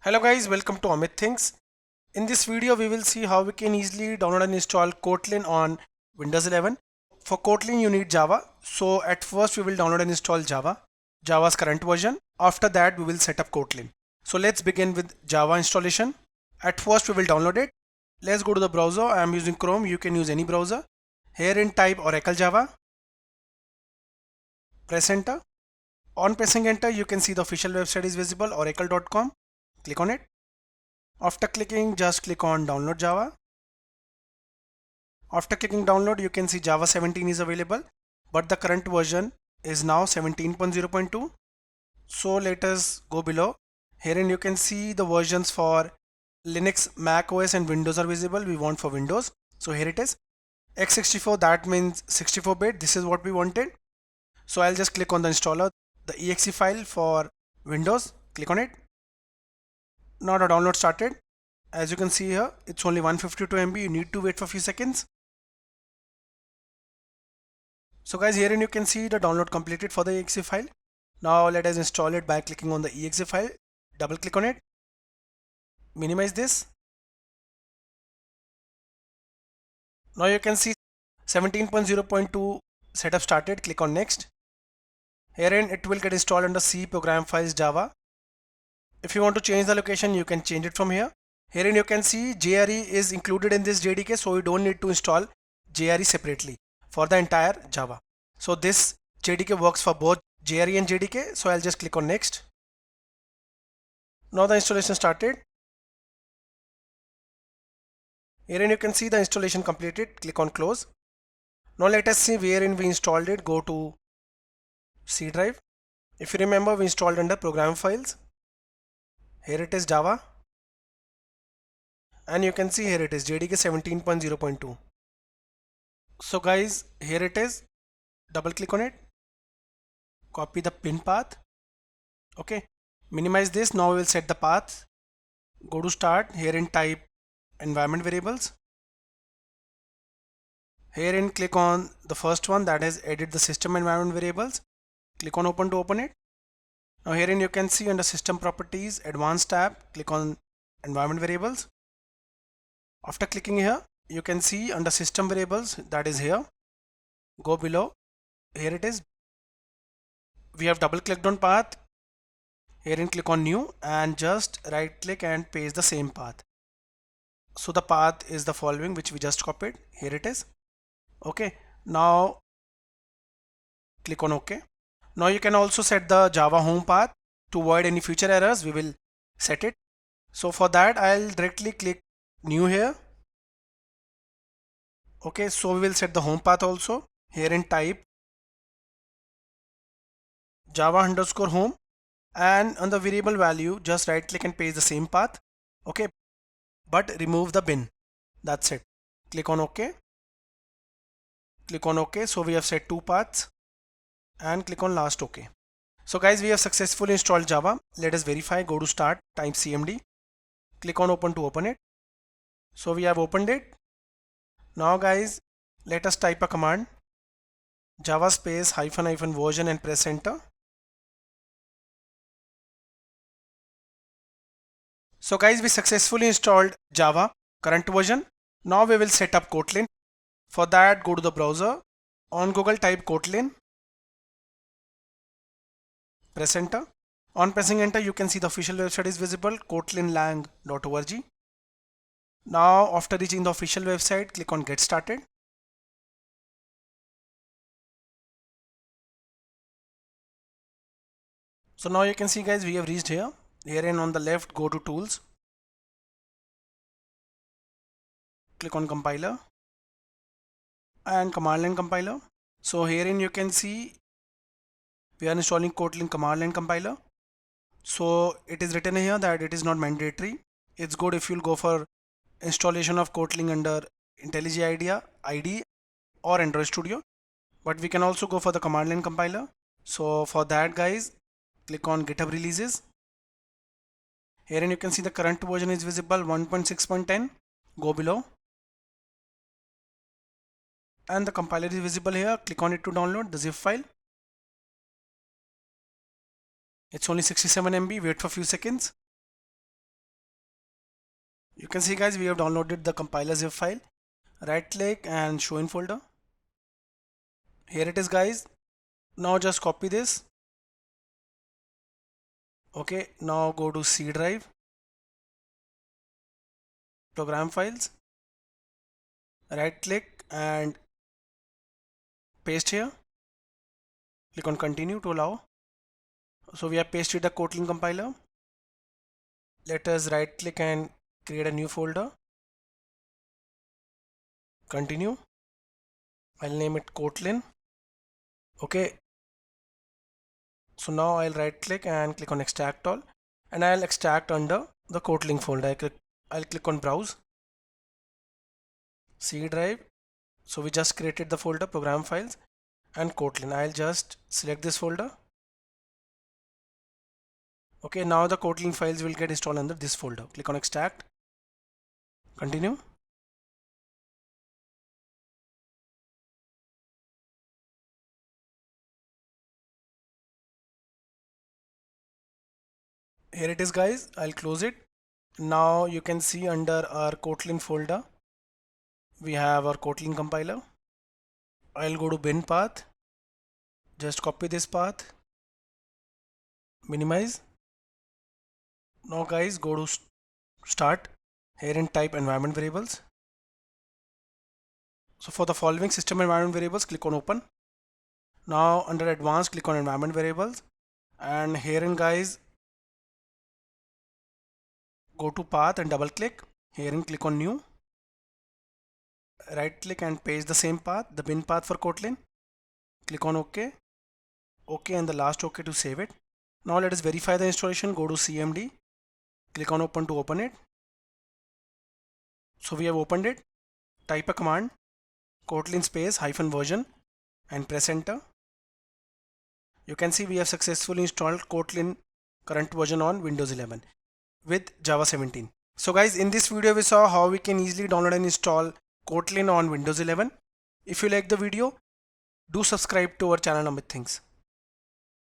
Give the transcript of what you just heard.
Hello guys, welcome to Amit Things. In this video we will see how we can easily download and install Kotlin on Windows 11. For Kotlin you need Java. So at first we will download and install Java's current version. After that we will set up Kotlin. So let's begin with Java installation. At first we will download it. Let's go to the browser. I am using Chrome, you can use any browser. Herein type Oracle Java. Press enter. On pressing enter you can see the official website is visible, oracle.com. Click on it. After clicking, just click on download Java. After clicking download, you can see Java 17 is available, but the current version is now 17.0.2. So let us go below. Herein you can see the versions for Linux, Mac OS and Windows are visible. We want for Windows. So here it is. x64, that means 64-bit. This is what we wanted. So I'll just click on the installer, the exe file for Windows. Click on it. Now the download started. As you can see here, it's only 152 MB. You need to wait for a few seconds. So guys, herein you can see the download completed for the exe file. Now let us install it by clicking on the exe file. Double click on it. Minimize this. Now you can see 17.0.2 setup started. Click on next. Herein it will get installed under C program files Java. If you want to change the location, you can change it from here. Herein you can see JRE is included in this JDK, so you don't need to install JRE separately for the entire Java. So this JDK works for both JRE and JDK. So I'll just click on next. Now the installation started. Herein you can see the installation completed. Click on close. Now let us see wherein we installed it. Go to C drive. If you remember, we installed under program files. Here it is Java, and you can see here it is JDK 17.0.2. So guys, here it is. Double click on it. Copy the pin path. Okay. Minimize this. Now we will set the path. Go to start. Herein type environment variables. Herein click on the first one, that is edit the system environment variables. Click on open to open it. Now herein you can see under system properties, advanced tab, click on environment variables. After clicking here, you can see under system variables, that is here. Go below. Here it is. We have double clicked on path. Herein click on new and just right click and paste the same path. So the path is the following, which we just copied. Here it is. Okay. Now click on OK. Now you can also set the Java home path to avoid any future errors. We will set it. So for that, I'll directly click new here. Okay, so we will set the home path also. Here in type Java underscore home, and on the variable value, just right click and paste the same path. Okay, but remove the bin. That's it. Click on OK. Click on OK. So we have set two paths. And click on last OK. So guys, we have successfully installed Java. Let us verify. Go to start, type cmd, click on open to open it. So we have opened it. Now guys, let us type a command, java space -- version, and press enter. So guys, we successfully installed Java current version. Now we will set up Kotlin. For that, go to the browser. On Google, type Kotlin. Press enter. On pressing enter, you can see the official website is visible, kotlinlang.org. Now after reaching the official website, click on get started. So now you can see guys, we have reached here. Herein on the left, go to tools. Click on compiler and command line compiler. So herein you can see we are installing Kotlin command line compiler. So it is written here that it is not mandatory. It's good if you'll go for installation of Kotlin under IntelliJ IDE or Android Studio, but we can also go for the command line compiler. So for that guys, click on GitHub releases. Herein you can see the current version is visible, 1.6.10. Go below and the compiler is visible here. Click on it to download the zip file. It's only 67 MB. Wait for a few seconds. You can see guys, we have downloaded the compiler zip file. Right click and show in folder. Here it is guys. Now just copy this. Okay, now go to C drive, program files, right click and paste here. Click on continue to allow. So we have pasted the Kotlin compiler. Let us right click and create a new folder. Continue. I'll name it Kotlin. Okay. So now I'll right click and click on extract all, and I'll extract under the Kotlin folder. I'll click on browse, C drive. So we just created the folder program files and Kotlin. I'll just select this folder. Okay, now the Kotlin files will get installed under this folder. Click on extract, continue. Here it is guys, I'll close it. Now you can see under our Kotlin folder, we have our Kotlin compiler. I'll go to bin path, just copy this path, minimize. Now guys, go to start, here and type environment variables. So for the following system environment variables, click on open. Now under advanced, click on environment variables, and here in guys, go to path and double click. Here and click on new. Right click and paste the same path, the bin path for Kotlin. Click on OK. OK and the last OK to save it. Now let us verify the installation. Go to CMD. Click on open to open it. So we have opened it. Type a command, Kotlin space -version, and press enter. You can see we have successfully installed Kotlin current version on Windows 11 with Java 17. So guys, in this video we saw how we can easily download and install Kotlin on Windows 11. If you like the video, do subscribe to our channel Amit Thinks.